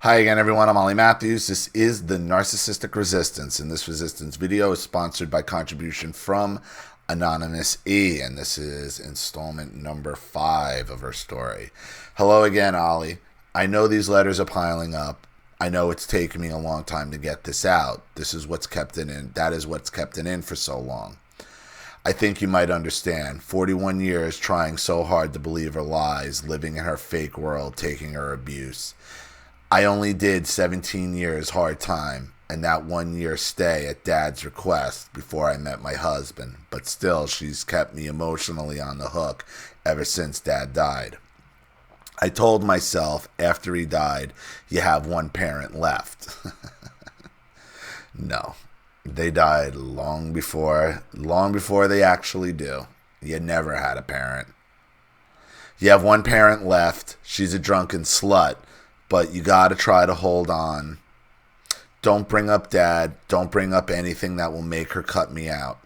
Hi again, everyone. I'm Ollie Matthews. This is the Narcissistic Resistance, and this resistance video is sponsored by contribution from Anonymous E, and this is installment number 5 of her story. Hello again, Ollie. I know these letters are piling up. I know it's taken me a long time to get this out. This is what's kept it in. That is what's kept it in for so long. I think you might understand. 41 years trying so hard to believe her lies, living in her fake world, taking her abuse. I only did 17 years hard time and that 1 year stay at Dad's request before I met my husband, but still she's kept me emotionally on the hook ever since Dad died. I told myself after he died, you have one parent left. No, they died long before they actually do. You never had a parent. You have one parent left. She's a drunken slut. But you got to try to hold on. Don't bring up Dad. Don't bring up anything that will make her cut me out.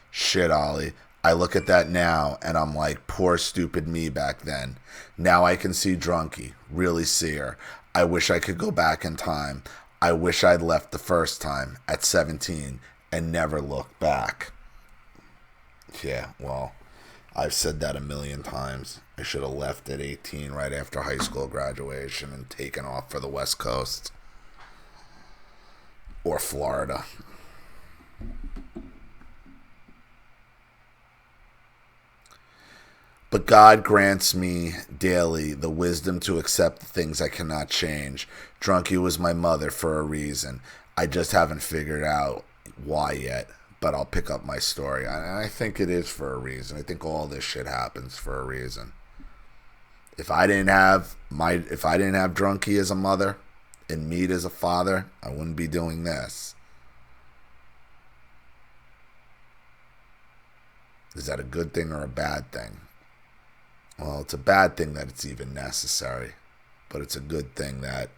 Shit, Ollie. I look at that now and I'm like, poor stupid me back then. Now I can see Drunky. Really see her. I wish I could go back in time. I wish I'd left the first time at 17 and never looked back. Yeah, well, I've said that a million times. I should have left at 18 right after high school graduation and taken off for the West Coast. Or Florida. But God grants me daily the wisdom to accept the things I cannot change. Drunky was my mother for a reason. I just haven't figured out why yet. But I'll pick up my story. I think it is for a reason. I think all this shit happens for a reason. If I didn't have Drunky as a mother and Meat as a father, I wouldn't be doing this. Is that a good thing or a bad thing? Well, it's a bad thing that it's even necessary, but it's a good thing that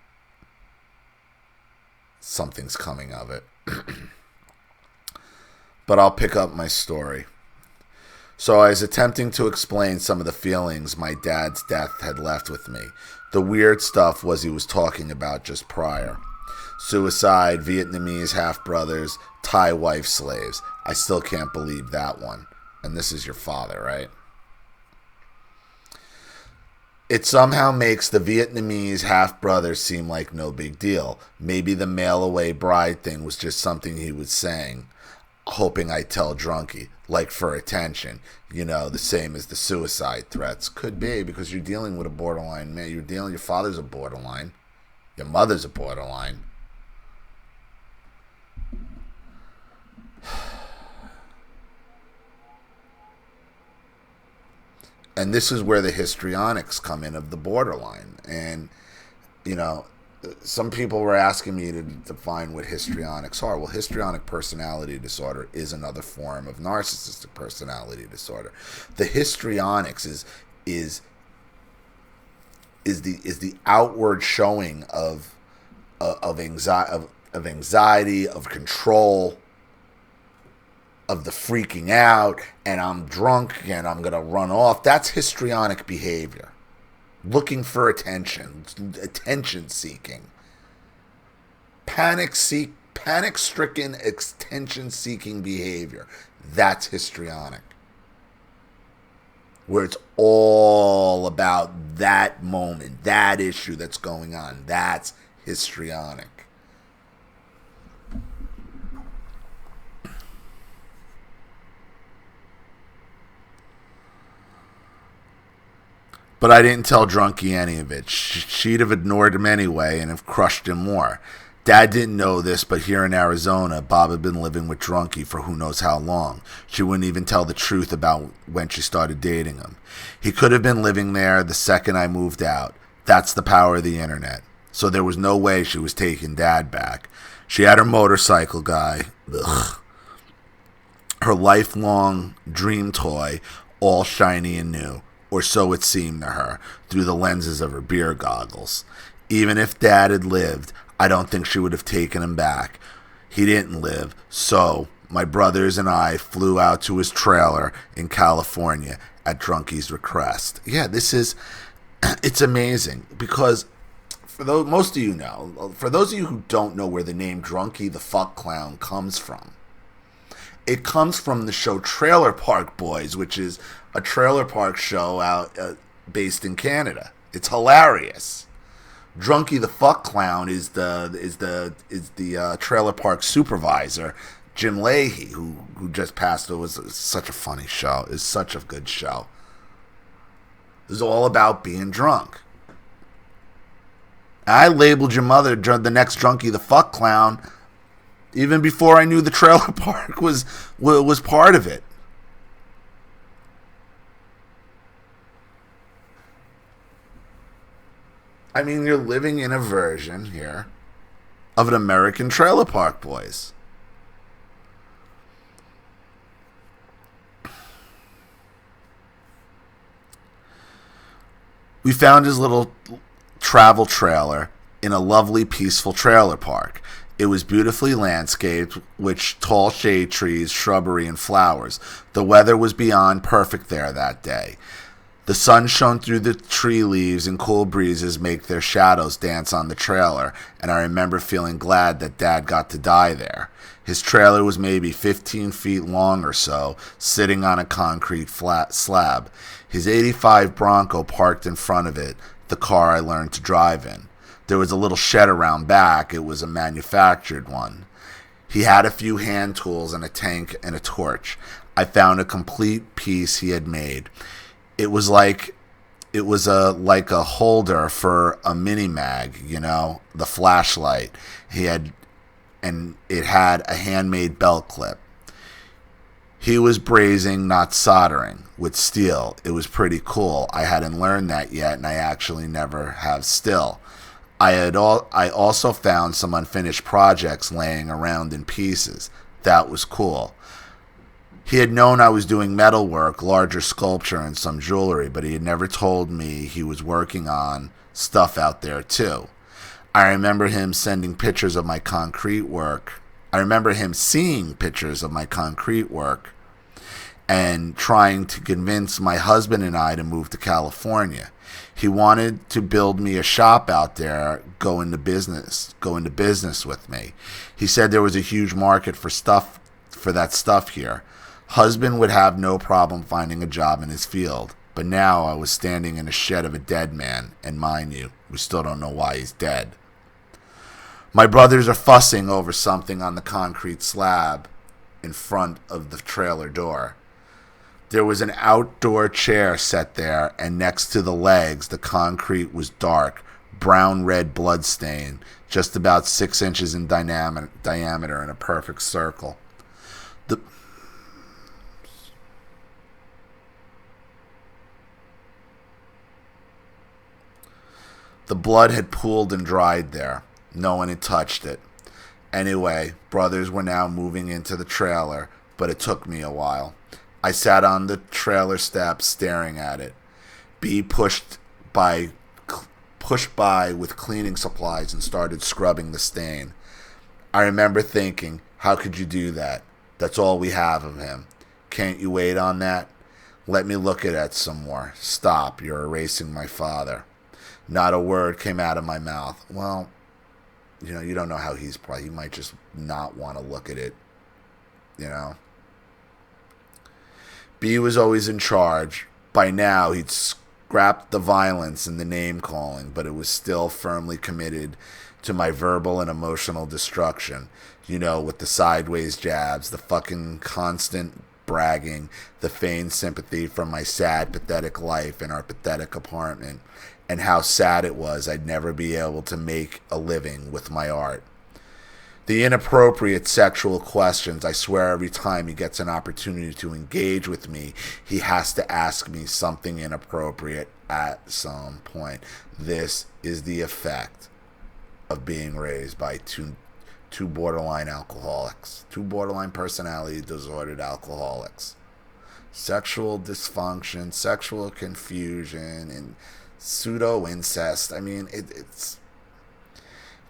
something's coming of it. But I'll pick up my story. So I was attempting to explain some of the feelings my dad's death had left with me. The weird stuff was he was talking about just prior. Suicide, Vietnamese half-brothers, Thai wife slaves. I still can't believe that one. And this is your father, right? It somehow makes the Vietnamese half-brothers seem like no big deal. Maybe the mail-away bride thing was just something he was saying, hoping I tell Drunky, like for attention, the same as the suicide threats. Could be, because you're dealing with a borderline man. Your father's a borderline. Your mother's a borderline. And this is where the histrionics come in of the borderline. And, some people were asking me to define what histrionics are. Well, histrionic personality disorder is another form of narcissistic personality disorder. The histrionics is the outward showing of anxiety, of control, of the freaking out, and I'm drunk and I'm gonna run off. That's histrionic behavior. Looking for attention seeking. Panic-stricken attention-seeking behavior. That's histrionic. Where it's all about that moment, that issue that's going on. That's histrionic. But I didn't tell Drunky any of it. She'd have ignored him anyway and have crushed him more. Dad didn't know this, but here in Arizona, Bob had been living with Drunky for who knows how long. She wouldn't even tell the truth about when she started dating him. He could have been living there the second I moved out. That's the power of the internet. So there was no way she was taking Dad back. She had her motorcycle guy. Ugh. Her lifelong dream toy, all shiny and new. Or so it seemed to her, through the lenses of her beer goggles. Even if Dad had lived, I don't think she would have taken him back. He didn't live, so my brothers and I flew out to his trailer in California at Drunky's request. Yeah, it's amazing, because For those, most of you know. For those of you who don't know where the name Drunky the Fuck Clown comes from, it comes from the show Trailer Park Boys, which is a trailer park show out based in Canada. It's hilarious. Drunky the Fuck Clown is the trailer park supervisor, Jim Leahy, who just passed. It was such a funny show. It's such a good show. It was all about being drunk. I labeled your mother the next Drunky the Fuck Clown even before I knew the trailer park was part of it. I mean, you're living in a version here of an American Trailer Park Boys. We found his little travel trailer in a lovely, peaceful trailer park. It was beautifully landscaped with tall shade trees, shrubbery, and flowers. The weather was beyond perfect there that day. The sun shone through the tree leaves and cool breezes make their shadows dance on the trailer, and I remember feeling glad that Dad got to die there. His trailer was maybe 15 feet long or so, sitting on a concrete flat slab. His '85 Bronco parked in front of it, the car I learned to drive in. There was a little shed around back. It was a manufactured one. He had a few hand tools and a tank and a torch. I found a complete piece he had made. It was like a holder for a mini mag, the flashlight. And it had a handmade belt clip. He was brazing, not soldering, with steel. It was pretty cool. I hadn't learned that yet, and I actually never have still. I also found some unfinished projects laying around in pieces. That was cool. He had known I was doing metal work, larger sculpture, and some jewelry, but he had never told me he was working on stuff out there too. I remember him sending pictures of my concrete work. I remember him seeing pictures of my concrete work and trying to convince my husband and I to move to California. He wanted to build me a shop out there, go into business with me. He said there was a huge market for that stuff here. Husband would have no problem finding a job in his field. But now I was standing in a shed of a dead man, and mind you, we still don't know why he's dead. My brothers are fussing over something on the concrete slab in front of the trailer door. There was an outdoor chair set there, and next to the legs, the concrete was dark, brown-red blood stain, just about 6 inches in diameter in a perfect circle. The blood had pooled and dried there. No one had touched it. Anyway, brothers were now moving into the trailer, but it took me a while. I sat on the trailer steps staring at it. B pushed by with cleaning supplies and started scrubbing the stain. I remember thinking, how could you do that? That's all we have of him. Can't you wait on that? Let me look at it some more. Stop, you're erasing my father. Not a word came out of my mouth. Well, you don't know how he might just not want to look at it, B was always in charge. By now, he'd scrapped the violence and the name-calling, but it was still firmly committed to my verbal and emotional destruction. With the sideways jabs, the fucking constant bragging, the feigned sympathy for my sad, pathetic life in our pathetic apartment, and how sad it was I'd never be able to make a living with my art. The inappropriate sexual questions. I swear every time he gets an opportunity to engage with me, he has to ask me something inappropriate at some point. This is the effect of being raised by two borderline alcoholics, 2 borderline personality disordered alcoholics. Sexual dysfunction, sexual confusion, and pseudo-incest. I mean, it's...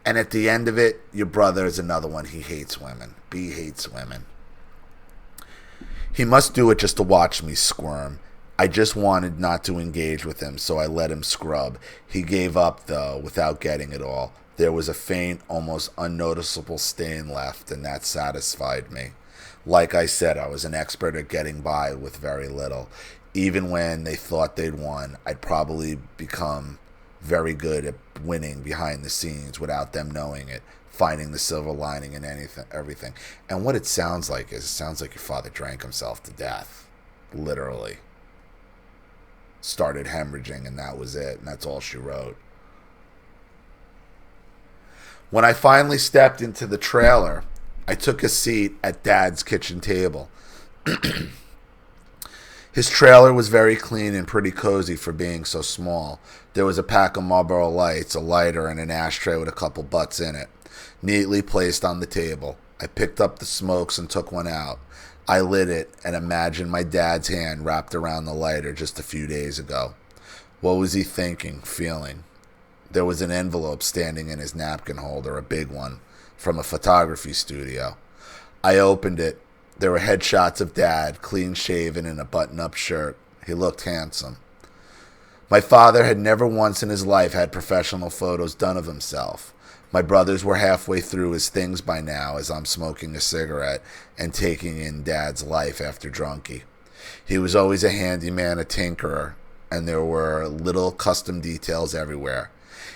And at the end of it, your brother is another one. He hates women. B hates women. He must do it just to watch me squirm. I just wanted not to engage with him, so I let him scrub. He gave up, though, without getting it all. There was a faint, almost unnoticeable stain left, and that satisfied me. Like I said, I was an expert at getting by with very little. Even when they thought they'd won, I'd probably become very good at winning behind the scenes without them knowing it, finding the silver lining in everything. And what it sounds like is, it sounds like your father drank himself to death. Literally. Started hemorrhaging, and that was it. And that's all she wrote. When I finally stepped into the trailer, I took a seat at Dad's kitchen table. His trailer was very clean and pretty cozy for being so small. There was a pack of Marlboro Lights, a lighter, and an ashtray with a couple butts in it, neatly placed on the table. I picked up the smokes and took one out. I lit it and imagined my dad's hand wrapped around the lighter just a few days ago. What was he thinking, feeling? There was an envelope standing in his napkin holder, a big one, from a photography studio. I opened it. There were headshots of Dad, clean-shaven in a button-up shirt. He looked handsome. My father had never once in his life had professional photos done of himself. My brothers were halfway through his things by now as I'm smoking a cigarette and taking in Dad's life after drunkie. He was always a handyman, a tinkerer, and there were little custom details everywhere.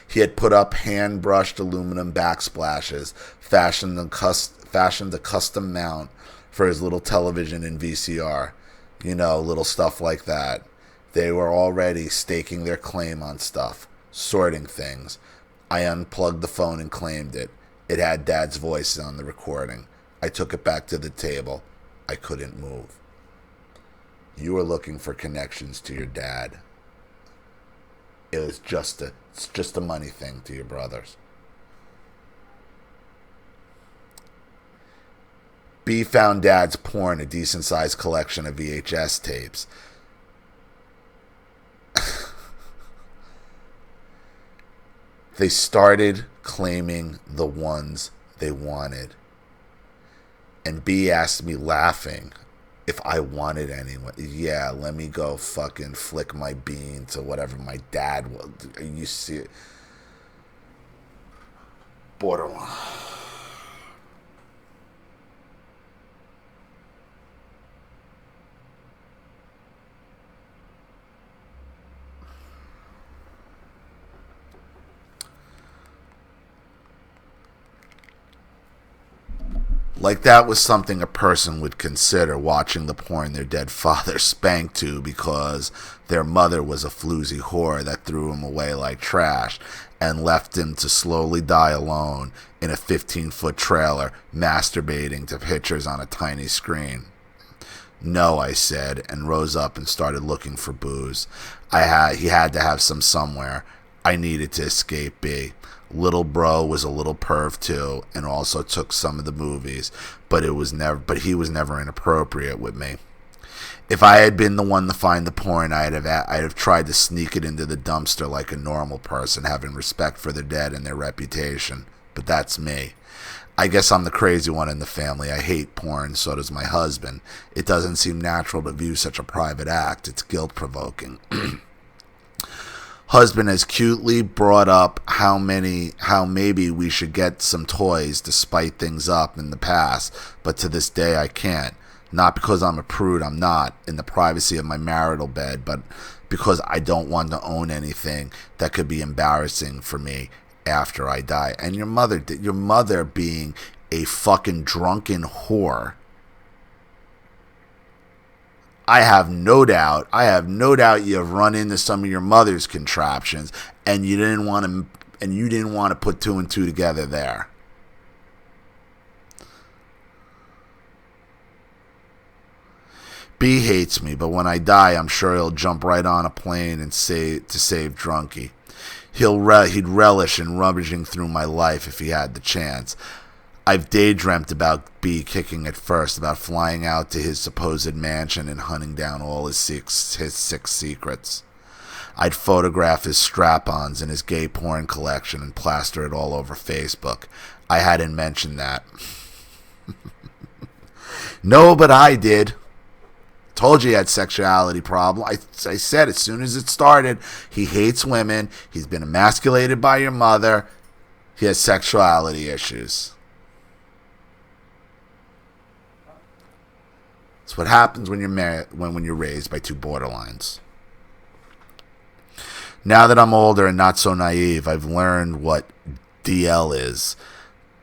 He had put up hand-brushed aluminum backsplashes, fashioned a custom mount for his little television and VCR. You know, little stuff like that. They were already staking their claim on stuff, sorting things. I unplugged the phone and claimed it. It had Dad's voice on the recording. I took it back to the table. I couldn't move. You were looking for connections to your dad. It's just a money thing to your brothers. B found Dad's porn, a decent-sized collection of VHS tapes. They started claiming the ones they wanted. And B asked me, laughing, if I wanted anyone. Yeah, let me go fucking flick my bean to whatever my dad was. You see it? Borderline. Like that was something a person would consider, watching the porn their dead father spanked to because their mother was a floozy whore that threw him away like trash and left him to slowly die alone in a 15-foot trailer, masturbating to pictures on a tiny screen. No, I said, and rose up and started looking for booze. He had to have some somewhere. I needed to escape B. Little bro was a little perv too, and also took some of the movies, but he was never inappropriate with me. If I had been the one to find the porn, I'd have tried to sneak it into the dumpster like a normal person, having respect for their dead and their reputation. But that's me. I guess I'm the crazy one in the family. I hate porn, so does my husband. It doesn't seem natural to view such a private act. It's guilt-provoking. Husband has cutely brought up how maybe we should get some toys to spice things up in the past, but to this day I can't. Not because I'm a prude, I'm not, in the privacy of my marital bed, but because I don't want to own anything that could be embarrassing for me after I die. And your mother being a fucking drunken whore, I have no doubt you've run into some of your mother's contraptions, and you didn't want to put two and two together there. B hates me, but when I die, I'm sure he'll jump right on a plane and save Drunkie. He'd relish in rummaging through my life if he had the chance. I've daydreamt about B kicking at first, about flying out to his supposed mansion and hunting down all his six secrets. I'd photograph his strap-ons and his gay porn collection and plaster it all over Facebook. I hadn't mentioned that. No, but I did. Told you he had sexuality problem. I said as soon as it started, he hates women. He's been emasculated by your mother. He has sexuality issues. It's what happens when you're married, when you're raised by two borderlines. Now that I'm older and not so naive, I've learned what DL is,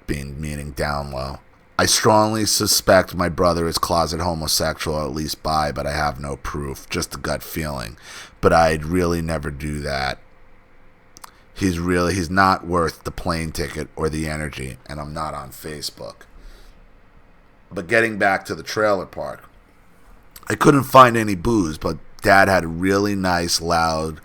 meaning down low. I strongly suspect my brother is closet homosexual, or at least bi, but I have no proof, just a gut feeling. But I'd really never do that. He's not worth the plane ticket or the energy, and I'm not on Facebook. But getting back to the trailer park, I couldn't find any booze, but Dad had a really nice, loud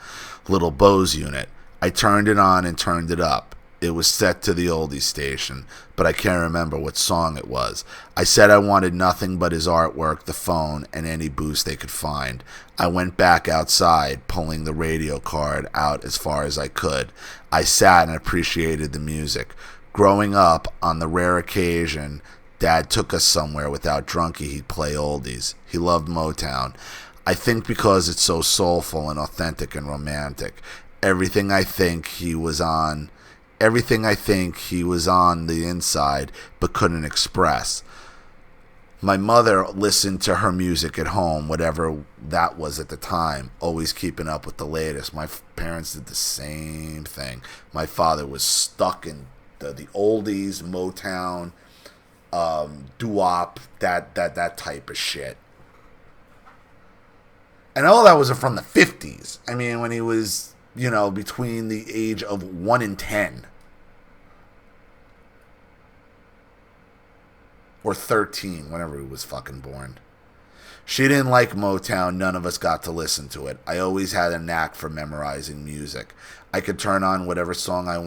little Bose unit. I turned it on and turned it up. It was set to the oldie station, but I can't remember what song it was. I said I wanted nothing but his artwork, the phone, and any booze they could find. I went back outside, pulling the radio card out as far as I could. I sat and appreciated the music. Growing up, on the rare occasion Dad took us somewhere without drunkie, he'd play oldies. He loved Motown. I think because it's so soulful and authentic and romantic. Everything I think he was on the inside but couldn't express. My mother listened to her music at home, whatever that was at the time, always keeping up with the latest. My parents did the same thing. My father was stuck in the oldies, Motown, doo-wop, that type of shit. And all that was from the 50s. I mean, when he was, between the age of 1 and 10. Or 13, whenever he was fucking born. She didn't like Motown. None of us got to listen to it. I always had a knack for memorizing music. I could turn on whatever song I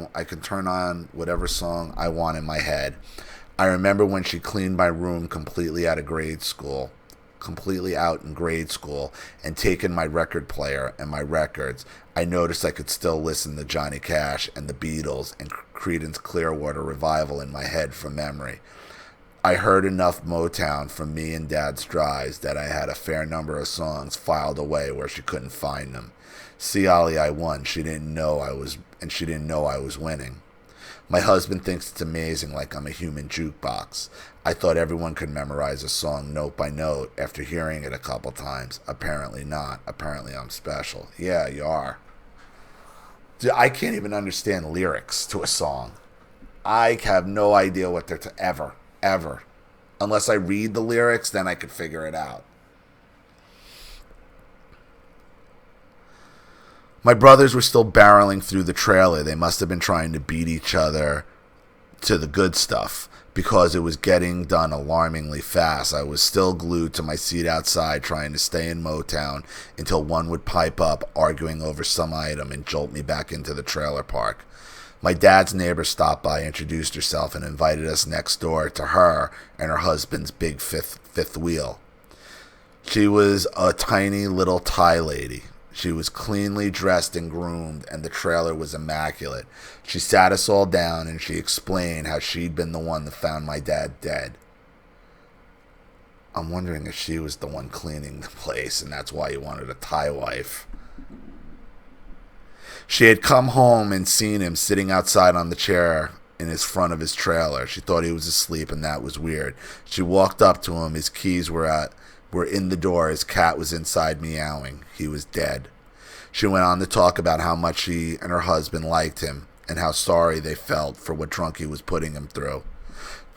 want in my head. I remember when she cleaned my room completely out in grade school, and taken my record player and my records. I noticed I could still listen to Johnny Cash and the Beatles and Creedence Clearwater Revival in my head from memory. I heard enough Motown from me and Dad's drives that I had a fair number of songs filed away where she couldn't find them. See, Ollie, I won. She didn't know I was winning. My husband thinks it's amazing, like I'm a human jukebox. I thought everyone could memorize a song note by note after hearing it a couple times. Apparently not. Apparently I'm special. Yeah, you are. Dude, I can't even understand lyrics to a song. I have no idea what they're ever. Unless I read the lyrics, then I could figure it out. My brothers were still barreling through the trailer. They must have been trying to beat each other to the good stuff because it was getting done alarmingly fast. I was still glued to my seat outside trying to stay in Motown until one would pipe up arguing over some item and jolt me back into the trailer park. My dad's neighbor stopped by, introduced herself, and invited us next door to her and her husband's big fifth wheel. She was a tiny little Thai lady. She was cleanly dressed and groomed, and the trailer was immaculate. She sat us all down, and she explained how she'd been the one that found my dad dead. I'm wondering if she was the one cleaning the place, and that's why he wanted a Thai wife. She had come home and seen him sitting outside on the chair in his front of his trailer. She thought he was asleep, and that was weird. She walked up to him. His keys were in the door. His cat was inside meowing. He was dead. She went on to talk about how much she and her husband liked him and how sorry they felt for what drunk he was putting him through.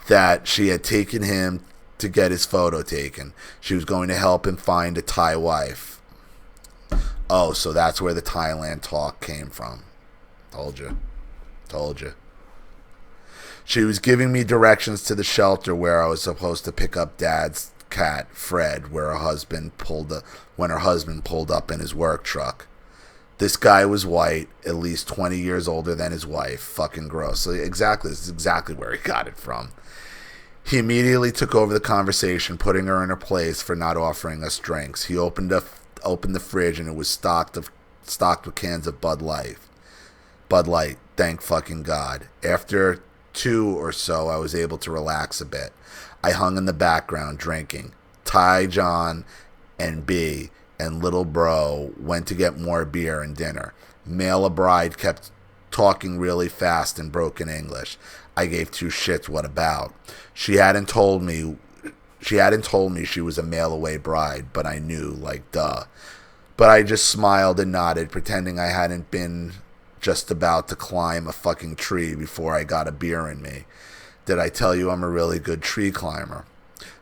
That she had taken him to get his photo taken. She was going to help him find a Thai wife. Oh, so that's where the Thailand talk came from. Told you. She was giving me directions to the shelter where I was supposed to pick up Dad's cat, Fred, when her husband pulled up in his work truck. This guy was white, at least 20 years older than his wife. Fucking gross. So this is exactly where he got it from. He immediately took over the conversation, putting her in her place for not offering us drinks. He opened the fridge, and it was stocked with cans of Bud Light. Thank fucking God. After 2 or so, I was able to relax a bit. I hung in the background drinking. Ty John and B and little bro went to get more beer and dinner. Male bride kept talking really fast in broken English. I gave two shits what about. She hadn't told me she was a mail away bride, but I knew, like, duh. But I just smiled and nodded, pretending I hadn't been just about to climb a fucking tree before I got a beer in me. Did I tell you I'm a really good tree climber?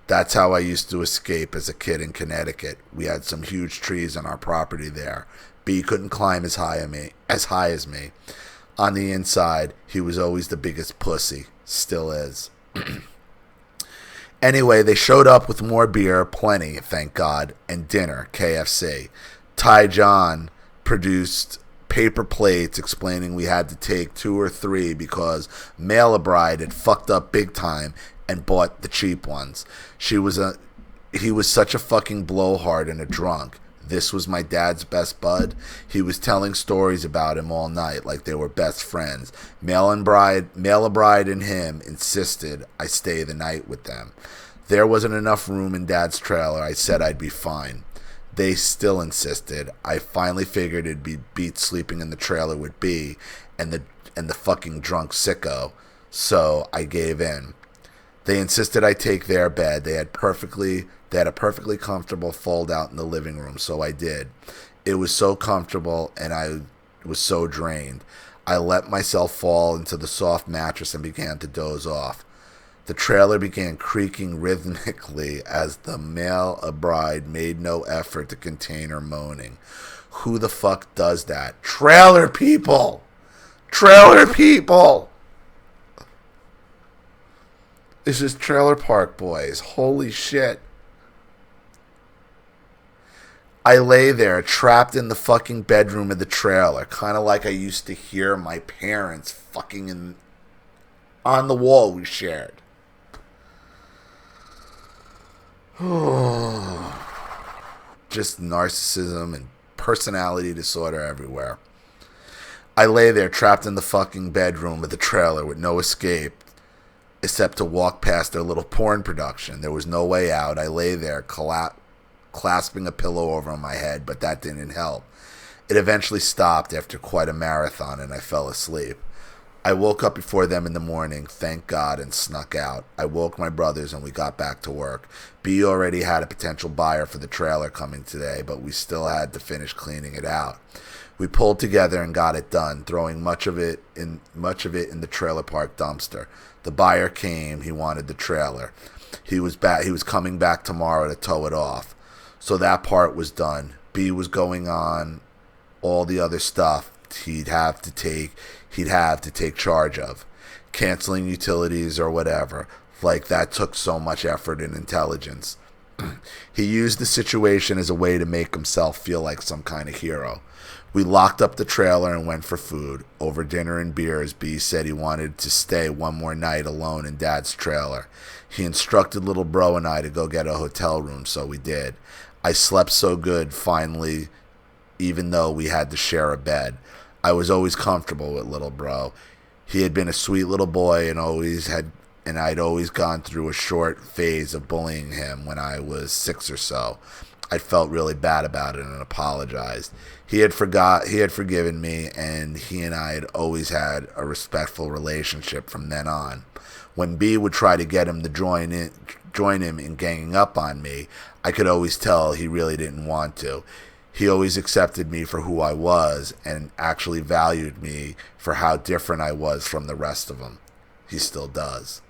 That's how I used to escape as a kid in Connecticut. We had some huge trees on our property there. B couldn't climb as high as me. On the inside, he was always the biggest pussy. Still is. Anyway, they showed up with more beer, plenty, thank God, and dinner, KFC. Ty John produced paper plates explaining we had to take 2 or 3 because Mala Bride had fucked up big time and bought the cheap ones. He was such a fucking blowhard and a drunk. This was my dad's best bud. He was telling stories about him all night like they were best friends. Mala Bride and him insisted I stay the night with them. There wasn't enough room in Dad's trailer. I said I'd be fine. They still insisted. I finally figured it'd be beat sleeping in the trailer with B and the fucking drunk sicko, so I gave in. They insisted I take their bed. They had a perfectly comfortable fold out in the living room, so I did. It was so comfortable and I was so drained. I let myself fall into the soft mattress and began to doze off. The trailer began creaking rhythmically as the male bride made no effort to contain her moaning. Who the fuck does that? Trailer people! Trailer people! This is Trailer Park Boys. Holy shit. I lay there, trapped in the fucking bedroom of the trailer, kind of like I used to hear my parents fucking on the wall we shared. Just narcissism and personality disorder everywhere. I lay there trapped in the fucking bedroom of the trailer with no escape except to walk past their little porn production. There was no way out. I lay there clasping a pillow over my head, but that didn't help. It eventually stopped after quite a marathon and I fell asleep. I woke up before them in the morning, thank God, and snuck out. I woke my brothers and we got back to work. B already had a potential buyer for the trailer coming today, but we still had to finish cleaning it out. We pulled together and got it done, throwing much of it in the trailer park dumpster. The buyer came, he wanted the trailer. He was coming back tomorrow to tow it off. So that part was done. B was going on all the other stuff he'd have to take charge of, canceling utilities or whatever. Like that took so much effort and intelligence. He used the situation as a way to make himself feel like some kind of hero. We locked up the trailer and went for food. Over dinner and beers, B said he wanted to stay one more night alone in Dad's trailer. He instructed little bro and I to go get a hotel room, so we did. I slept so good finally, even though we had to share a bed. I was always comfortable with little bro. He had been a sweet little boy and I'd always gone through a short phase of bullying him when I was 6 or so. I felt really bad about it and apologized. He had forgiven me, and he and I had always had a respectful relationship from then on. When B would try to get him to join him in ganging up on me, I could always tell he really didn't want to. He always accepted me for who I was and actually valued me for how different I was from the rest of them. He still does.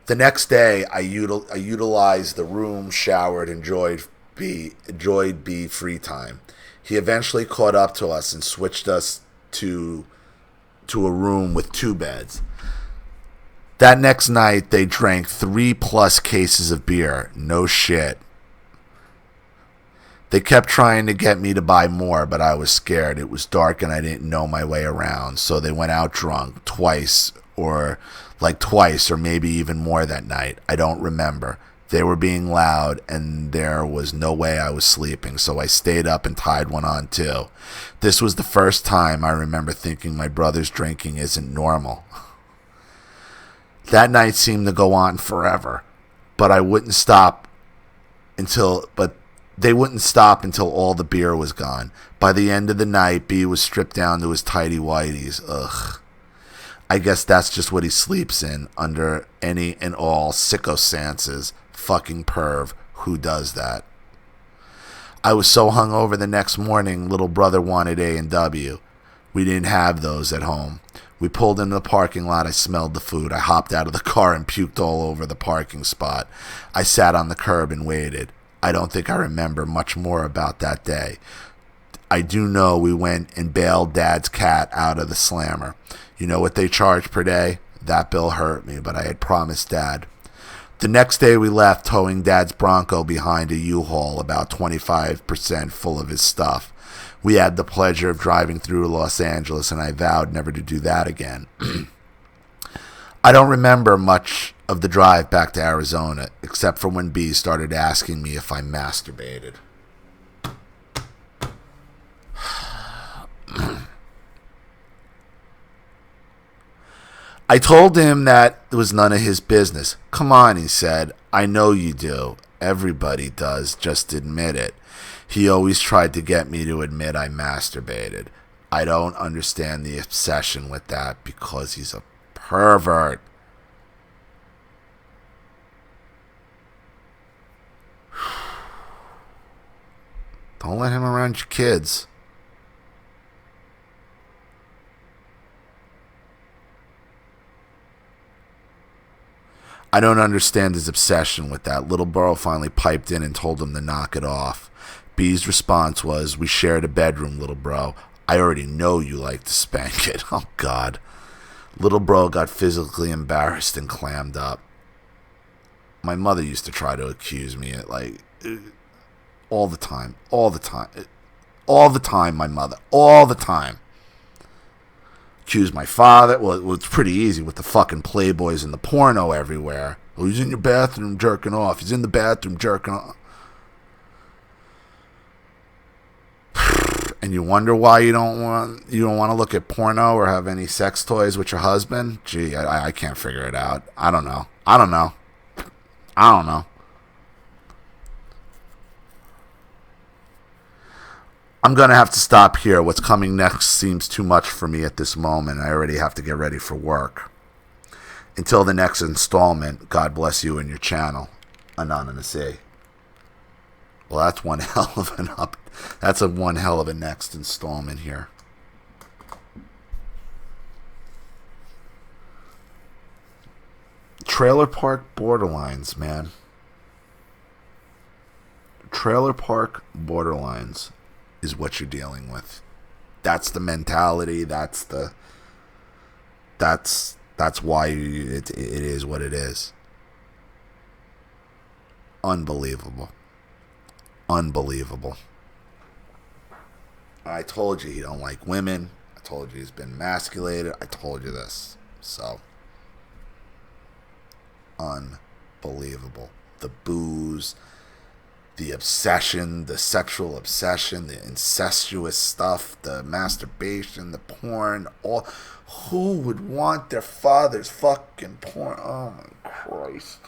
The next day, I utilized the room, showered, enjoyed B free time. He eventually caught up to us and switched us to a room with 2 beds. That next night, they drank 3+ cases of beer. No shit. They kept trying to get me to buy more, but I was scared. It was dark and I didn't know my way around, so they went out drunk twice or maybe even more that night. I don't remember. They were being loud and there was no way I was sleeping, so I stayed up and tied one on too. This was the first time I remember thinking my brother's drinking isn't normal. That night seemed to go on forever. but I wouldn't stop but they wouldn't stop until all the beer was gone. By the end of the night, B was stripped down to his tighty whities. Ugh. I guess that's just what he sleeps in, under any and all sicko fucking perv. Who does that? I was so hungover the next morning, little brother wanted A&W. We didn't have those at home. We pulled into the parking lot. I smelled the food. I hopped out of the car and puked all over the parking spot. I sat on the curb and waited. I don't think I remember much more about that day. I do know we went and bailed Dad's cat out of the slammer. You know what they charge per day? That bill hurt me, but I had promised Dad. The next day we left, towing Dad's Bronco behind a U-Haul about 25% full of his stuff. We had the pleasure of driving through Los Angeles, and I vowed never to do that again. I don't remember much of the drive back to Arizona, except for when B started asking me if I masturbated. I told him that it was none of his business. Come on, he said. I know you do. Everybody does. Just admit it. He always tried to get me to admit I masturbated. I don't understand the obsession with that because he's a pervert. Don't let him around your kids. I don't understand his obsession with that. Little bro finally piped in and told him to knock it off. B's response was, we shared a bedroom, little bro. I already know you like to spank it. Oh, God. Little bro got physically embarrassed and clammed up. My mother used to try to accuse me all the time. All the time, my mother. All the time. Accuse my father. Well, it's pretty easy with the fucking Playboys and the porno everywhere. Oh, he's in your bathroom jerking off. He's in the bathroom jerking off. And you wonder why you don't want to look at porno or have any sex toys with your husband? Gee, I can't figure it out. I don't know. I'm going to have to stop here. What's coming next seems too much for me at this moment. I already have to get ready for work. Until the next installment, God bless you and your channel. Anonymous A. Well, that's one hell of one hell of a next installment here. Trailer park borderlines, man. Trailer park borderlines is what you're dealing with. That's the mentality. That's why it is what it is. Unbelievable. I told you he don't like women. I told you he's been emasculated. I told you this. So, unbelievable. The booze, the obsession, the sexual obsession, the incestuous stuff, the masturbation, the porn. All, who would want their father's fucking porn? Oh my Christ.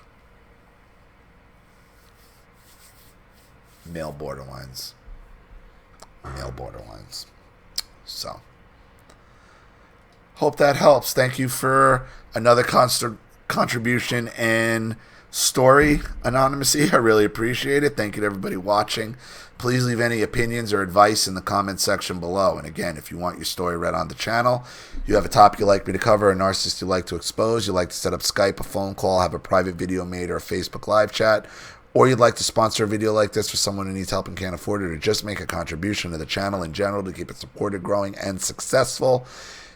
Male borderlines. So, hope that helps. Thank you for another contribution and story, Anonymous. I really appreciate it. Thank you to everybody watching. Please leave any opinions or advice in the comment section below. And again, if you want your story read on the channel, you have a topic you'd like me to cover, a narcissist you'd like to expose, you'd like to set up Skype, a phone call, have a private video made, or a Facebook live chat, or you'd like to sponsor a video like this for someone who needs help and can't afford it, or just make a contribution to the channel in general to keep it supported, growing, and successful,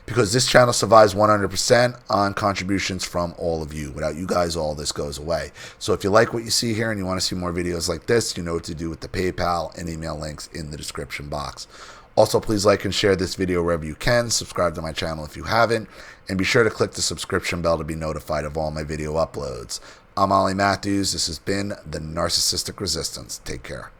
because this channel survives 100% on contributions from all of you. Without you guys, all this goes away. So if you like what you see here and you want to see more videos like this, you know what to do with the PayPal and email links in the description box. Also, please like and share this video wherever you can. Subscribe to my channel if you haven't. And be sure to click the subscription bell to be notified of all my video uploads. I'm Ollie Matthews. This has been the Narcissistic Resistance. Take care.